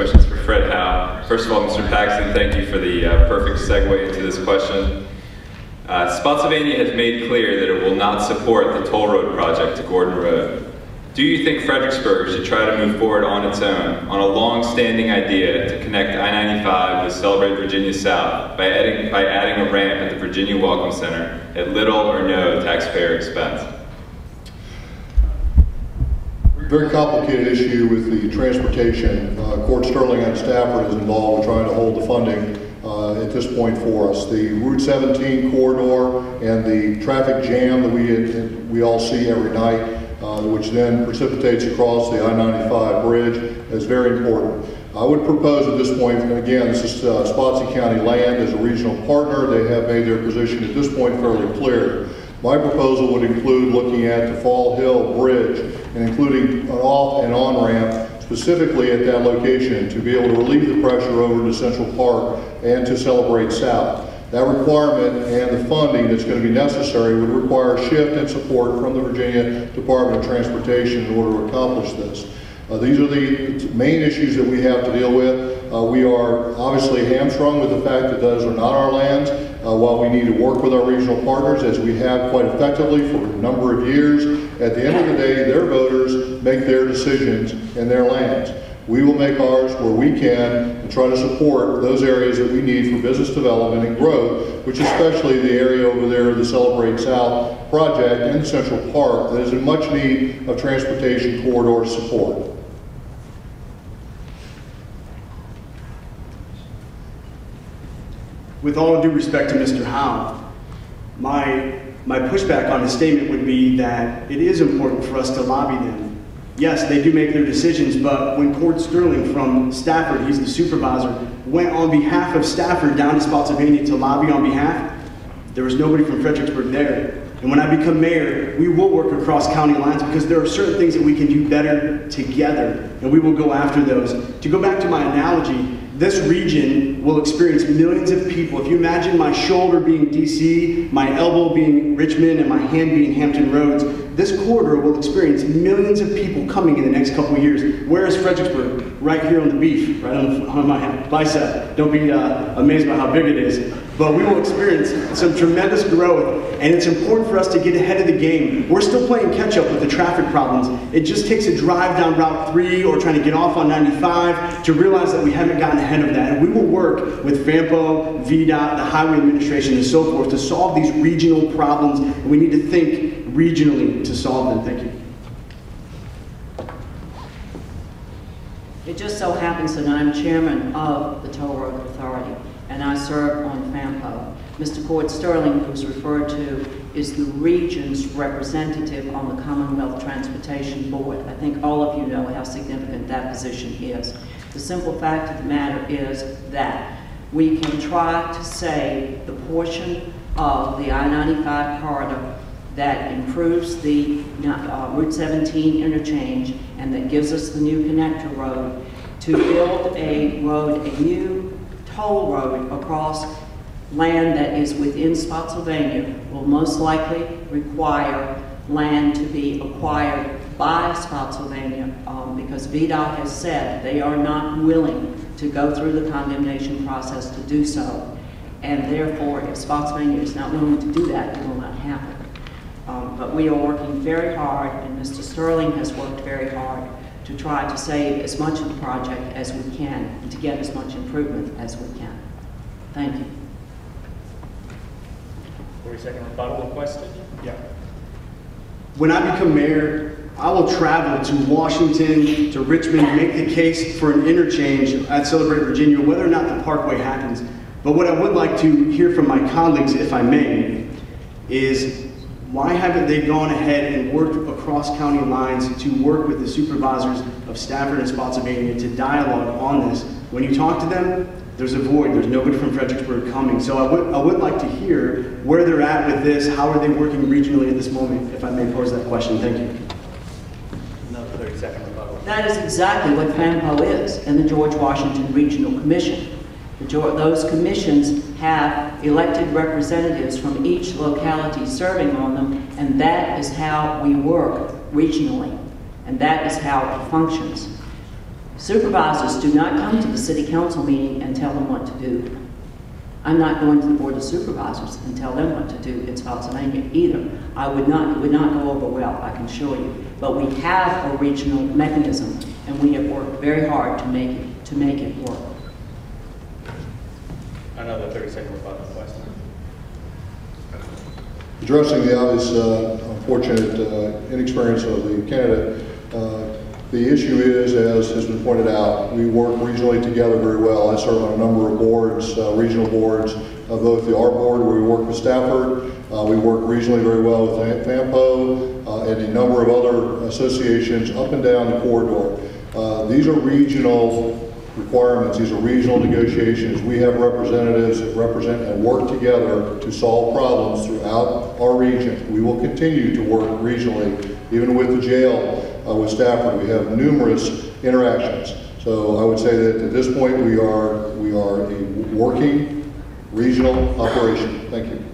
question is for Fred Howe. First of all, Mr. Paxton, thank you for the perfect segue into this question. Spotsylvania has made clear that it will not support the toll road project to Gordon Road. Do you think Fredericksburg should try to move forward on its own on a long-standing idea to connect I-95 with Celebrate Virginia South by adding a ramp at the Virginia Welcome Center at little or no taxpayer expense? Very complicated issue with the transportation. Court Sterling and Stafford is involved in trying to hold the funding at this point for us. The Route 17 corridor and the traffic jam that we all see every night, which then precipitates across the I-95 bridge, is very important. I would propose at this point, and again, this is Spotsy County Land as a regional partner. They have made their position at this point fairly clear. My proposal would include looking at the Fall Hill Bridge and including an off and on ramp specifically at that location to be able to relieve the pressure over to Central Park and to Celebrate South. That requirement and the funding that's going to be necessary would require a shift in support from the Virginia Department of Transportation in order to accomplish this. These are the main issues that we have to deal with. We are obviously hamstrung with the fact that those are not our lands, while we need to work with our regional partners, as we have quite effectively for a number of years. At the end of the day, their voters make their decisions in their lands. We will make ours where we can and try to support those areas that we need for business development and growth, which especially the area over there, the Celebrate South project in Central Park, that is in much need of transportation corridor support. With all due respect to Mr. Howe, my pushback on his statement would be that it is important for us to lobby them. Yes, they do make their decisions, but when Court Sterling from Stafford, he's the supervisor, went on behalf of Stafford down to Spotsylvania to lobby on behalf, there was nobody from Fredericksburg there. And when I become mayor, we will work across county lines because there are certain things that we can do better together, and we will go after those. To go back to my analogy, this region will experience millions of people. If you imagine my shoulder being DC, my elbow being Richmond, and my hand being Hampton Roads, this corridor will experience millions of people coming in the next couple of years. Where is Fredericksburg? Right here on the beef, right on my bicep. Don't be amazed by how big it is. But we will experience some tremendous growth, and it's important for us to get ahead of the game. We're still playing catch up with the traffic problems. It just takes a drive down Route 3 or trying to get off on 95 to realize that we haven't gotten ahead of that. And we will work with FAMPO, VDOT, the Highway Administration, and so forth to solve these regional problems. And we need to think regionally to solve them. Thank you. It just so happens that I'm chairman of the Toll Road Authority, and I serve on FAMPO. Mr. Court Sterling, who's referred to, is the region's representative on the Commonwealth Transportation Board. I think all of you know how significant that position is. The simple fact of the matter is that we can try to save the portion of the I-95 corridor that improves the Route 17 interchange and that gives us the new connector road to build a road, a new toll road across land that is within Spotsylvania will most likely require land to be acquired by Spotsylvania because VDOT has said they are not willing to go through the condemnation process to do so. And therefore, if Spotsylvania is not willing to do that, it will not happen. But we are working very hard, and Mr. Sterling has worked very hard to try to save as much of the project as we can and to get as much improvement as we can. Thank you. 40-second rebuttal question? Yeah. When I become mayor, I will travel to Washington, to Richmond, make the case for an interchange at Celebrate Virginia, whether or not the Parkway happens. But what I would like to hear from my colleagues, if I may, is why haven't they gone ahead and worked across county lines to work with the supervisors of Stafford and Spotsylvania to dialogue on this? When you talk to them, there's a void. There's nobody from Fredericksburg coming. So I would like to hear where they're at with this. How are they working regionally at this moment, if I may pose that question. Thank you. Another 30-second rebuttal. That is exactly what FAMPO is and the George Washington Regional Commission. Those commissions have elected representatives from each locality serving on them, and that is how we work regionally, and that is how it functions. Supervisors do not come to the city council meeting and tell them what to do. I'm not going to the board of supervisors and tell them what to do in Spotsylvania either. It would not go over well, I can assure you. But we have a regional mechanism, and we have worked very hard to make it work. Another 30-second rebuttal question. Addressing the obvious unfortunate inexperience of the candidate, the issue is, as has been pointed out, we work regionally together very well. I serve on a number of boards, regional boards, both the R board where we work with Stafford, we work regionally very well with FAMPO, and a number of other associations up and down the corridor. These are regional requirements, these are regional negotiations. We have representatives that represent and work together to solve problems throughout our region. We will continue to work regionally, even with the jail. With Stafford, we have numerous interactions. So I would say that at this point we are a working regional operation. Thank you.